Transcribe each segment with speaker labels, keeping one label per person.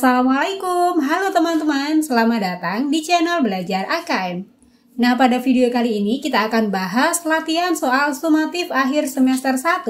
Speaker 1: Assalamualaikum, halo teman-teman, selamat datang di channel Belajar AKM. Nah, pada video kali ini kita akan bahas latihan soal sumatif akhir semester 1,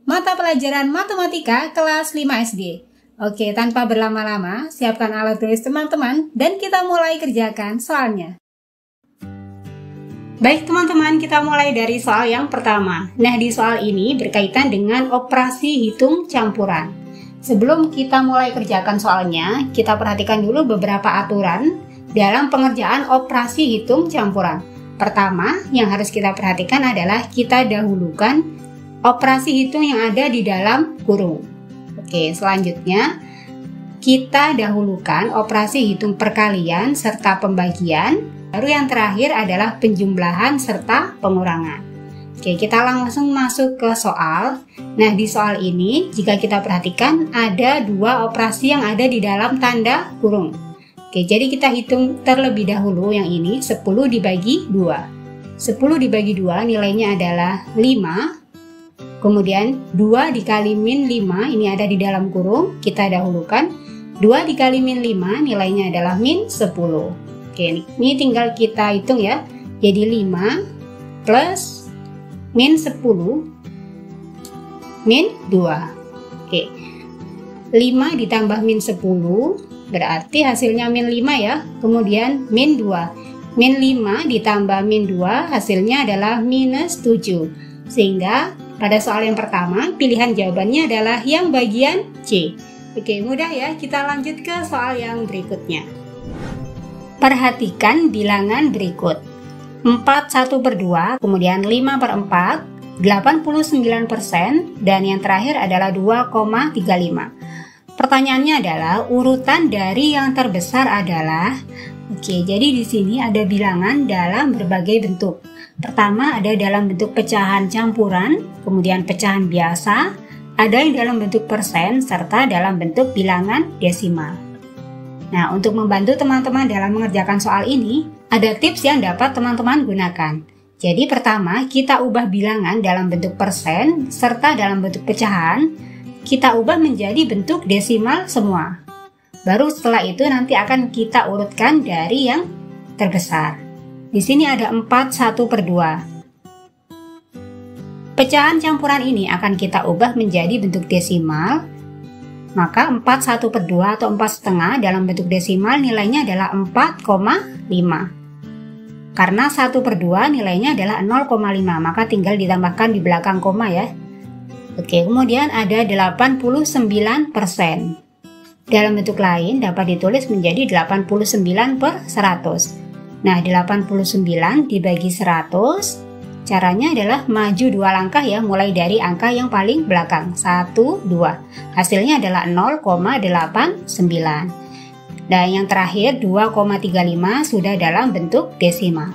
Speaker 1: mata pelajaran matematika kelas 5 SD. Oke, tanpa berlama-lama, siapkan alat tulis teman-teman dan kita mulai kerjakan soalnya. Baik teman-teman, kita mulai dari soal yang pertama. Nah, di soal ini berkaitan dengan operasi hitung campuran. Sebelum kita mulai kerjakan soalnya, kita perhatikan dulu beberapa aturan dalam pengerjaan operasi hitung campuran. Pertama, yang harus kita perhatikan adalah kita dahulukan operasi hitung yang ada di dalam kurung. Oke, selanjutnya kita dahulukan operasi hitung perkalian serta pembagian. Baru yang terakhir adalah penjumlahan serta pengurangan. Oke, kita langsung masuk ke soal. Nah, di soal ini, jika kita perhatikan, ada dua operasi yang ada di dalam tanda kurung. Oke, jadi kita hitung terlebih dahulu yang ini, 10 dibagi 2. 10 dibagi 2 nilainya adalah 5. Kemudian 2 dikali min 5, ini ada di dalam kurung, kita dahulukan. 2 dikali min 5 nilainya adalah min 10. Oke, ini tinggal kita hitung ya. Jadi 5 plus min 10 min 2. Oke, 5 ditambah min 10 berarti hasilnya min 5 ya. Kemudian min 2, min 5 ditambah min 2 hasilnya adalah minus 7. Sehingga pada soal yang pertama pilihan jawabannya adalah yang bagian C. Oke, mudah ya. Kita lanjut ke soal yang berikutnya. Perhatikan bilangan berikut. 4/1/2, kemudian 5/4, 89%, dan yang terakhir adalah 2,35. Pertanyaannya adalah urutan dari yang terbesar adalah, oke, jadi di sini ada bilangan dalam berbagai bentuk. Pertama ada dalam bentuk pecahan campuran, kemudian pecahan biasa, ada yang dalam bentuk persen, serta dalam bentuk bilangan desimal. Nah, untuk membantu teman-teman dalam mengerjakan soal ini, ada tips yang dapat teman-teman gunakan. Jadi pertama, kita ubah bilangan dalam bentuk persen, serta dalam bentuk pecahan, kita ubah menjadi bentuk desimal semua. Baru setelah itu nanti akan kita urutkan dari yang terbesar. Di sini ada 4/1/2. Pecahan campuran ini akan kita ubah menjadi bentuk desimal. Maka 4/1/2 atau 4,5 dalam bentuk desimal nilainya adalah 4,5. Karena 1/2 nilainya adalah 0,5, maka tinggal ditambahkan di belakang koma ya. Oke, kemudian ada 89%. Dalam bentuk lain dapat ditulis menjadi 89/100. Nah, 89 dibagi 100. Caranya adalah maju 2 langkah ya, mulai dari angka yang paling belakang, 1, 2. Hasilnya adalah 0,89. Dan yang terakhir 2,35 sudah dalam bentuk desimal.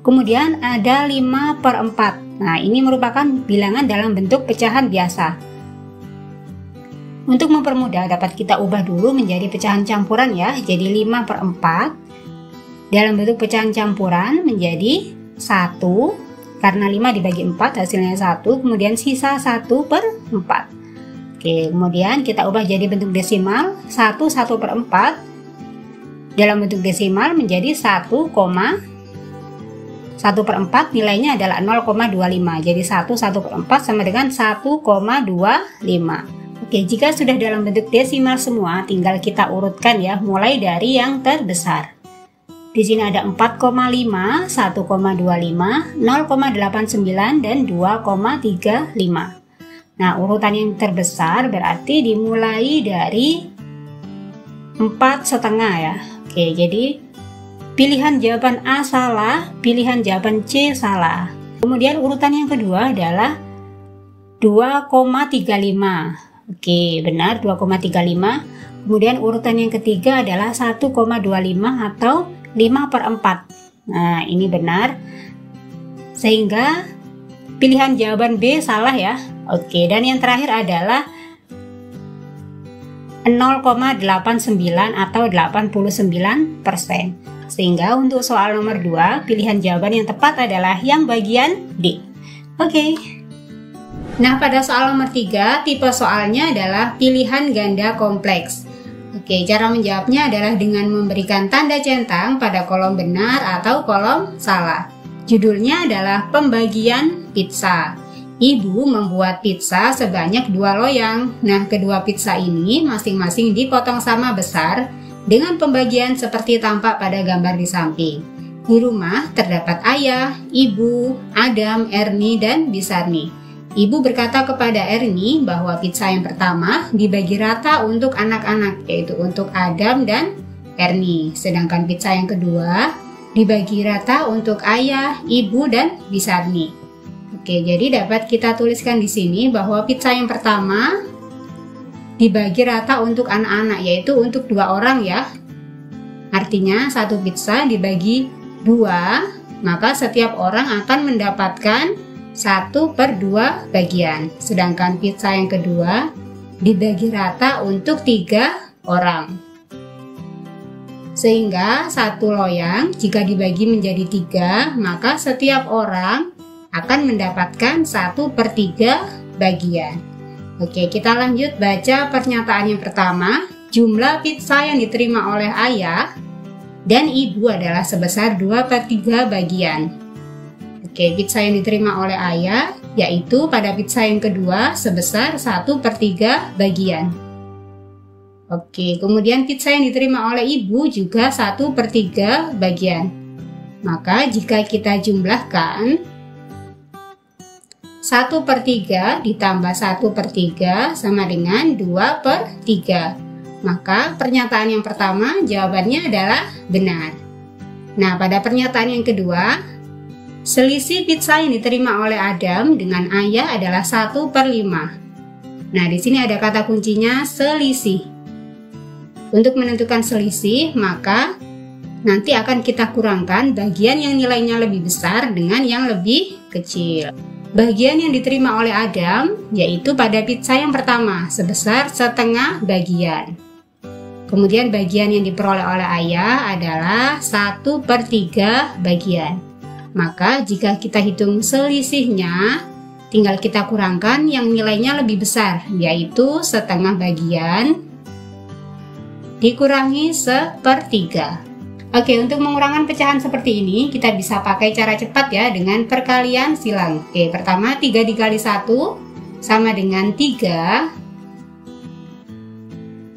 Speaker 1: Kemudian ada 5/4. Nah, ini merupakan bilangan dalam bentuk pecahan biasa. Untuk mempermudah dapat kita ubah dulu menjadi pecahan campuran ya. Jadi 5/4 dalam bentuk pecahan campuran menjadi 1. Karena 5 dibagi 4 hasilnya 1, kemudian sisa 1/4. Oke, kemudian kita ubah jadi bentuk desimal, 1/4 dalam bentuk desimal menjadi 1,1/4 nilainya adalah 0,25. Jadi 1/4 sama dengan 1,25. Oke, jika sudah dalam bentuk desimal semua, tinggal kita urutkan ya, mulai dari yang terbesar. Di sini ada 4,5, 1,25, 0,89, dan 2,35. Nah, urutan yang terbesar berarti dimulai dari 4,5 ya. Oke, jadi pilihan jawaban A salah, pilihan jawaban C salah. Kemudian urutan yang kedua adalah 2,35. Oke, benar 2,35. Kemudian urutan yang ketiga adalah 1,25 atau 5/4. Nah, ini benar. Sehingga pilihan jawaban B salah ya. Oke, dan yang terakhir adalah 0,89 atau 89%. Sehingga untuk soal nomor 2, pilihan jawaban yang tepat adalah yang bagian D. Oke. Nah, pada soal nomor 3, tipe soalnya adalah pilihan ganda kompleks. Oke, cara menjawabnya adalah dengan memberikan tanda centang pada kolom benar atau kolom salah. Judulnya adalah pembagian pizza. Ibu membuat pizza sebanyak 2 loyang. Nah, kedua pizza ini masing-masing dipotong sama besar dengan pembagian seperti tampak pada gambar di samping. Di rumah terdapat ayah, ibu, Adam, Ernie, dan Bisarni. Ibu berkata kepada Ernie bahwa pizza yang pertama dibagi rata untuk anak-anak, yaitu untuk Adam dan Ernie. Sedangkan pizza yang kedua dibagi rata untuk ayah, ibu, dan Bisarni. Oke, jadi dapat kita tuliskan di sini bahwa pizza yang pertama dibagi rata untuk anak-anak, yaitu untuk 2 orang ya. Artinya satu pizza dibagi 2, maka setiap orang akan mendapatkan 1/2 bagian. Sedangkan pizza yang kedua dibagi rata untuk 3 orang. Sehingga satu loyang jika dibagi menjadi 3, maka setiap orang akan mendapatkan 1/3 bagian. Oke, kita lanjut baca pernyataan yang pertama. Jumlah pizza yang diterima oleh ayah dan ibu adalah sebesar 2/3 bagian. Oke, pizza yang diterima oleh ayah yaitu pada pizza yang kedua sebesar 1/3 bagian. Oke, kemudian pizza yang diterima oleh ibu juga 1/3 bagian. Maka jika kita jumlahkan 1/3 ditambah 1/3 sama dengan 2/3. Maka pernyataan yang pertama jawabannya adalah benar. Nah, pada pernyataan yang kedua, selisih pizza yang diterima oleh Adam dengan ayah adalah 1/5. Nah, di sini ada kata kuncinya selisih. Untuk menentukan selisih, maka nanti akan kita kurangkan bagian yang nilainya lebih besar dengan yang lebih kecil. Bagian yang diterima oleh Adam yaitu pada pizza yang pertama sebesar 1/2 bagian. Kemudian bagian yang diperoleh oleh ayah adalah 1/3 bagian. Maka jika kita hitung selisihnya, tinggal kita kurangkan yang nilainya lebih besar, yaitu 1/2 bagian dikurangi 1/3. Oke, untuk mengurangi pecahan seperti ini, kita bisa pakai cara cepat ya dengan perkalian silang. Oke, pertama 3 dikali 1 sama dengan 3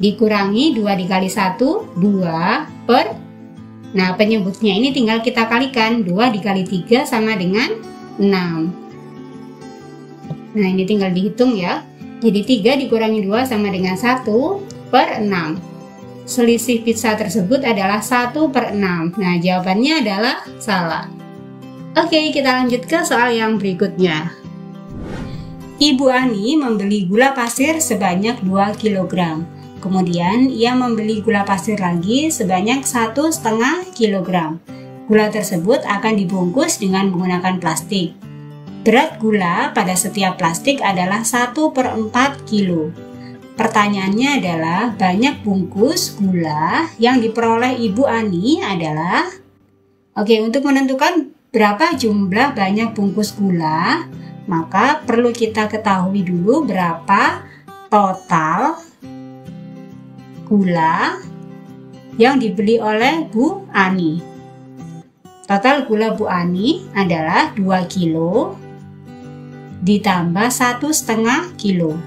Speaker 1: dikurangi 2 dikali 1, 2 per. Nah, penyebutnya ini tinggal kita kalikan. 2 dikali 3 sama dengan 6. Nah, ini tinggal dihitung ya. Jadi 3 dikurangi 2 sama dengan 1/6. Selisih pizza tersebut adalah 1/6. Nah, jawabannya adalah salah. Oke, kita lanjut ke soal yang berikutnya. Ibu Ani membeli gula pasir sebanyak 2 kg. Kemudian ia membeli gula pasir lagi sebanyak 1,5 kg. Gula tersebut akan dibungkus dengan menggunakan plastik. Berat gula pada setiap plastik adalah 1/4 kilo. Pertanyaannya adalah banyak bungkus gula yang diperoleh Ibu Ani adalah. Oke, untuk menentukan berapa jumlah banyak bungkus gula, maka perlu kita ketahui dulu berapa total gula yang dibeli oleh Bu Ani. Total gula Bu Ani adalah 2 kilo ditambah 1,5 kilo.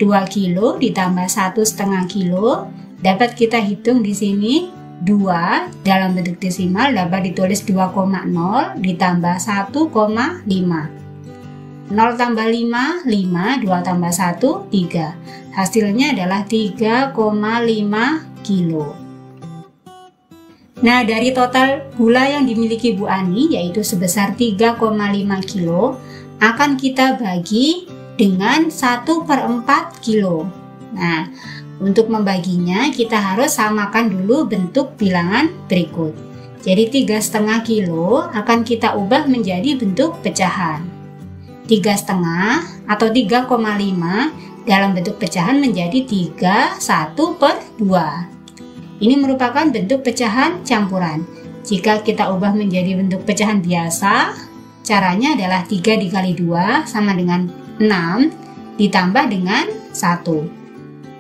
Speaker 1: 2 kilo ditambah 1,5 kilo dapat kita hitung di sini 2 dalam bentuk desimal dapat ditulis 2,0 ditambah 1,5. 0 tambah 5, 5, 2 tambah 1, 3. Hasilnya adalah 3,5 kilo. Nah, dari total gula yang dimiliki Bu Ani yaitu sebesar 3,5 kilo akan kita bagi dengan 1/4 kilo. Nah, untuk membaginya kita harus samakan dulu bentuk bilangan berikut. Jadi 3,5 kilo akan kita ubah menjadi bentuk pecahan. 3,5 atau 3,5 dalam bentuk pecahan menjadi 3/1/2. Ini merupakan bentuk pecahan campuran. Jika kita ubah menjadi bentuk pecahan biasa, caranya adalah 3 dikali 2 sama dengan 6 ditambah dengan 1.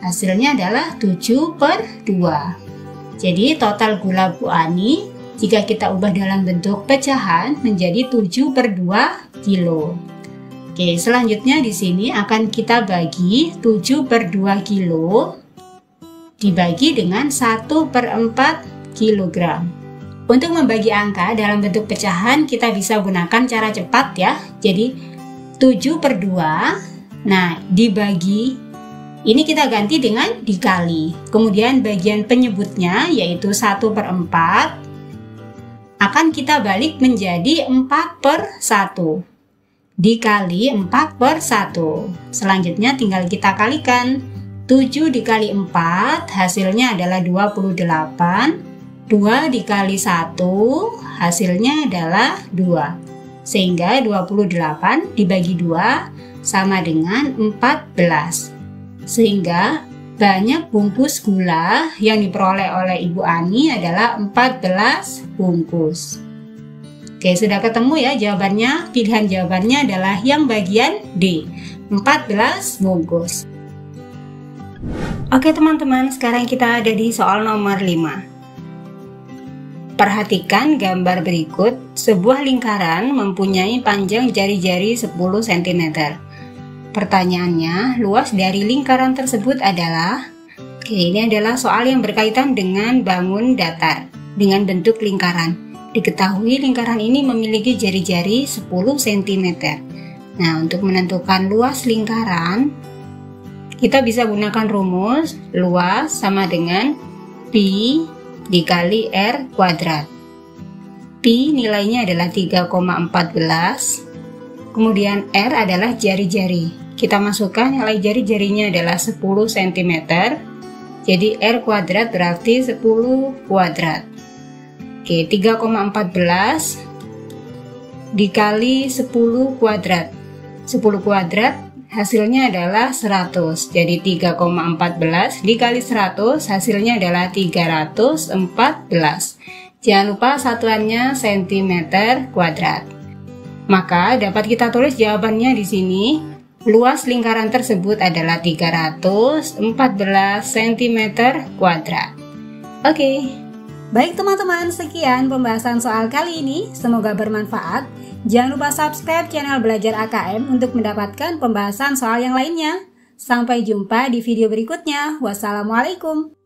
Speaker 1: Hasilnya adalah 7/2. Jadi total gula Bu Ani jika kita ubah dalam bentuk pecahan menjadi 7/2 kilo. Oke, selanjutnya di sini akan kita bagi 7/2 kilo dibagi dengan 1/4 kilogram. Untuk membagi angka dalam bentuk pecahan kita bisa gunakan cara cepat ya. Jadi 7/2, nah dibagi, ini kita ganti dengan dikali. Kemudian bagian penyebutnya yaitu 1/4 akan kita balik menjadi 4/1. Dikali 4/1. Selanjutnya tinggal kita kalikan. 7 dikali 4 hasilnya adalah 28. 2 dikali 1 hasilnya adalah 2. Sehingga 28 dibagi 2 sama dengan 14. Sehingga banyak bungkus gula yang diperoleh oleh Ibu Ani adalah 14 bungkus. Oke, sudah ketemu ya jawabannya. Pilihan jawabannya adalah yang bagian D, 14 bungkus. Oke teman-teman, sekarang kita ada di soal nomor 5. Perhatikan gambar berikut. Sebuah lingkaran mempunyai panjang jari-jari 10 cm. Pertanyaannya, luas dari lingkaran tersebut adalah... Oke, ini adalah soal yang berkaitan dengan bangun datar dengan bentuk lingkaran. Diketahui lingkaran ini memiliki jari-jari 10 cm. Nah, untuk menentukan luas lingkaran, kita bisa gunakan rumus luas sama dengan pi dikali R kuadrat. Pi nilainya adalah 3,14. Kemudian R adalah jari-jari. Kita masukkan nilai jari-jarinya adalah 10 cm. Jadi R kuadrat berarti 10 kuadrat. Oke, 3,14 dikali 10 kuadrat. 10 kuadrat hasilnya adalah 100. Jadi 3,14 dikali 100 hasilnya adalah 314. Jangan lupa satuannya cm kuadrat. Maka dapat kita tulis jawabannya di sini. Luas lingkaran tersebut adalah 314 cm kuadrat. Oke. Baik teman-teman, sekian pembahasan soal kali ini. Semoga bermanfaat. Jangan lupa subscribe channel Belajar AKM untuk mendapatkan pembahasan soal yang lainnya. Sampai jumpa di video berikutnya. Wassalamualaikum.